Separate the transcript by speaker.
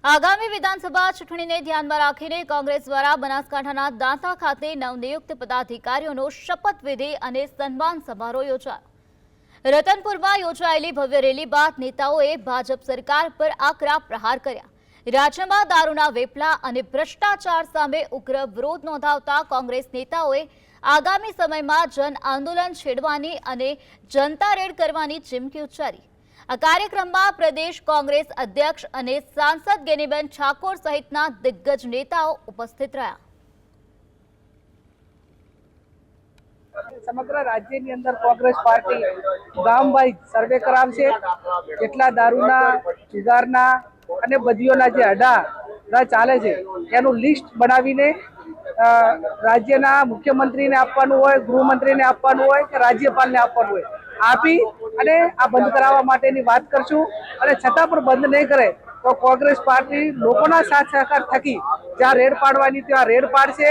Speaker 1: આગામી વિધાનસભા ચૂંટણીને ધ્યાનમાં રાખીને કોંગ્રેસ દ્વારા બનાસકાંઠાના દાંતા ખાતે નવનિયુક્ત પદાધિકારીઓનો શપથવિધિ અને સન્માન સમારોહ યોજાયો। રતનપુરમાં યોજાયેલી ભવ્ય રેલી બાદ નેતાઓએ ભાજપ સરકાર પર આકરા પ્રહાર કર્યા। રાજ્યમાં દારૂના વેપલા અને ભ્રષ્ટાચાર સામે ઉગ્ર વિરોધ નોંધાવતા કોંગ્રેસ નેતાઓએ આગામી સમયમાં જન આંદોલન છેડવાની અને જનતા રેડ કરવાની ચીમકી ઉચ્ચારી। આ કાર્યક્રમમાં પ્રદેશ કોંગ્રેસ અધ્યક્ષ અને સાંસદ ગેનીબેન ઠાકોર સહિતના દિગ્ગજ નેતાઓ ઉપસ્થિત રહ્યા।
Speaker 2: સમગ્ર રાજ્યની અંદર કોંગ્રેસ પાર્ટી ગામ વાઇઝ સર્વે કરાવશે। કેટલા દારૂના, જુગારના અને બદીઓના જે અડા ચાલે છે એનું લિસ્ટ બનાવીને રાજ્યના મુખ્યમંત્રીને આપવાનું હોય, ગૃહમંત્રીને આપવાનું હોય કે રાજ્યપાલને આપવાનું હોય, આપી અને આ બંધ કરાવવા માટેની વાત કરશું। અને છતાં પણ બંધ નહીં કરે તો કોંગ્રેસ પાર્ટી લોકોના સાથ સહકાર થકી જ્યાં રેડ પાડવાની ત્યાં રેડ પાડશે।